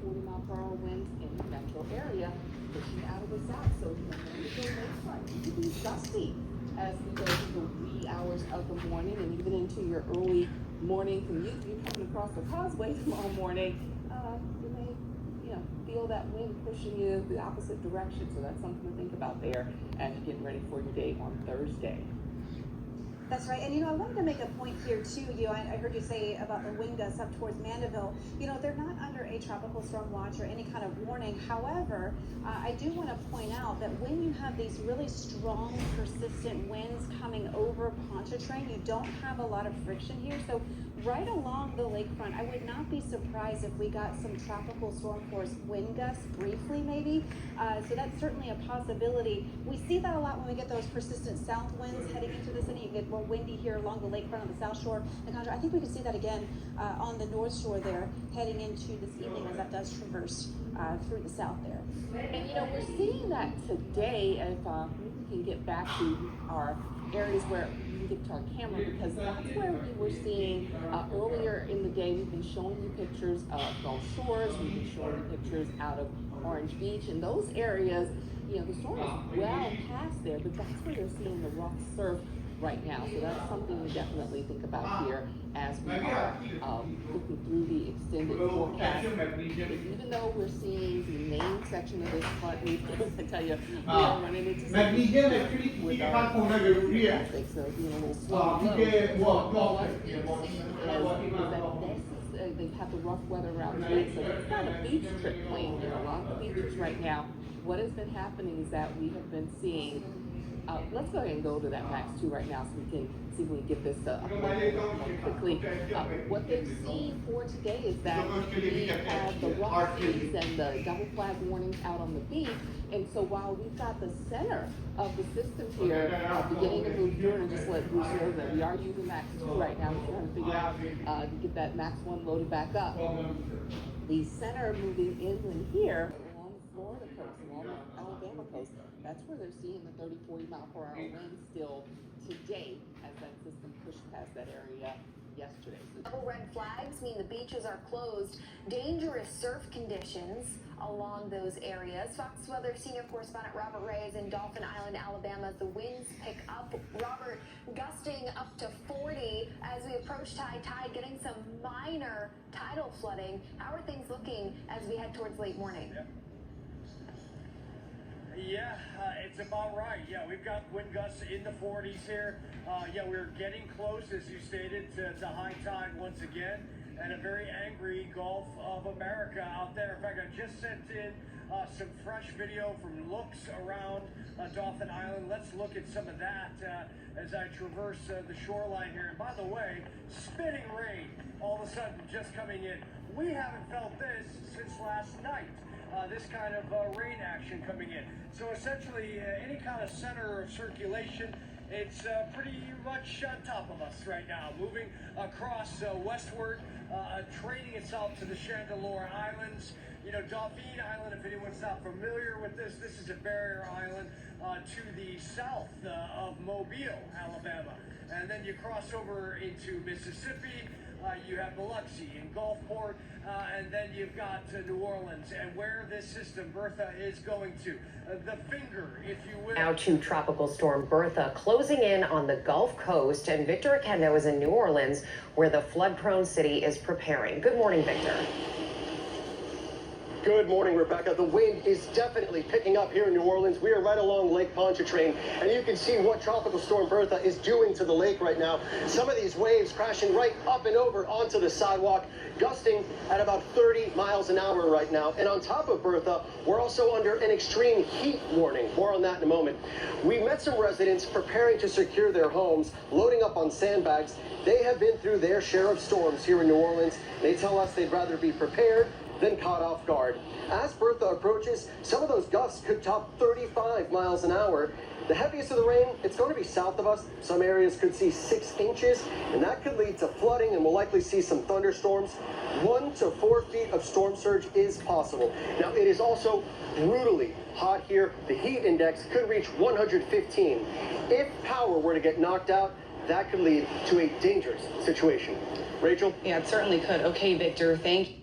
40-mile-per-hour winds in the metro area, pushing out of the south. So, when we go lakefront, it can be gusty as we go through the wee hours of the morning and even into your early morning commute. If you're coming across the causeway tomorrow morning, you may, feel that wind pushing you the opposite direction. So that's something to think about there as you're getting ready for your day on Thursday. That's right. And I wanted to make a point here too. I heard you say about the wind gusts up towards Mandeville. They're not under a tropical storm watch or any kind of warning. However, I do want to point out that when you have these really strong, persistent winds coming over Pontchartrain, you don't have a lot of friction here. So right along the lakefront, I would not be surprised if we got some tropical storm force wind gusts briefly, maybe. So that's certainly a possibility. We see that a lot when we get those persistent south winds heading into the city. You get more windy here along the lakefront on the south shore. I think we can see that again on the north shore there heading into this evening as that does traverse through the south there. And we're seeing that today. If we can get back to our areas where we can get to our camera, because that's where we were seeing earlier in the day. We've been showing you pictures of Gulf Shores. We've been showing you pictures out of Orange Beach, and those areas, the storm is well past there, but that's where they're seeing the rough surf right now. So that's something to definitely think about here as we are looking through the extended forecast. Even though we're seeing the main section of this front, I tell you, we are running into some with our traffic, so being a little slow. They've had the rough weather around today, so it's not a beach trip plane in a lot of the beaches right now. What has been happening is that we have been seeing. Let's go ahead and go to that max 2 right now so we can see if we can get this up quickly. What they've seen for today is that we have the rock seas and the double flag warnings out on the beach. And so while we've got the center of the system here beginning to move through, and just let Bruce know that we are using max 2 right now. We're trying to figure out to get that max 1 loaded back up. The center moving inland here along the Florida coast, along the Alabama coast. That's where they're seeing the 30-40 mile per hour winds still today as that system pushed past that area yesterday. Double red flags mean the beaches are closed. Dangerous surf conditions along those areas. Fox Weather senior correspondent Robert Ray is in Dauphin Island, Alabama. As the winds pick up, Robert, gusting up to 40 as we approach high tide, getting some minor tidal flooding. How are things looking as we head towards late morning? Yeah, it's about right. Yeah, we've got wind gusts in the 40s here. We're getting close, as you stated, to high tide once again, and a very angry Gulf of America out there. In fact, I just sent in some fresh video from looks around Dauphin Island. Let's look at some of that as I traverse the shoreline here. And by the way, spitting rain all of a sudden just coming in. We haven't felt this since last night. This kind of rain action coming in. So essentially, any kind of center of circulation, it's pretty much on top of us right now, moving across westward, trading itself to the Chandeleur Islands. Dauphin Island, if anyone's not familiar with this is a barrier island to the south of Mobile, Alabama. And then you cross over into Mississippi. You have Biloxi and Gulfport, and then you've got New Orleans, and where this system, Bertha, is going to. The finger, if you will. Now to Tropical Storm Bertha closing in on the Gulf Coast, and Victor Akendo is in New Orleans, where the flood-prone city is preparing. Good morning, Victor. Good morning, Rebecca. The wind is definitely picking up here in New Orleans. We are right along Lake Pontchartrain, and you can see what Tropical Storm Bertha is doing to the lake right now. Some of these waves crashing right up and over onto the sidewalk, gusting at about 30 miles an hour right now. And on top of Bertha, we're also under an extreme heat warning. More on that in a moment. We met some residents preparing to secure their homes, loading up on sandbags. They have been through their share of storms here in New Orleans. They tell us they'd rather be prepared than caught off guard. As Bertha approaches, some of those gusts could top 35 miles an hour. The heaviest of the rain, it's going to be south of us. Some areas could see 6 inches, and that could lead to flooding, and we'll likely see some thunderstorms. 1 to 4 feet of storm surge is possible. Now, it is also brutally hot here. The heat index could reach 115. If power were to get knocked out, that could lead to a dangerous situation. Rachel? Yeah, it certainly could. Okay, Victor, thank you.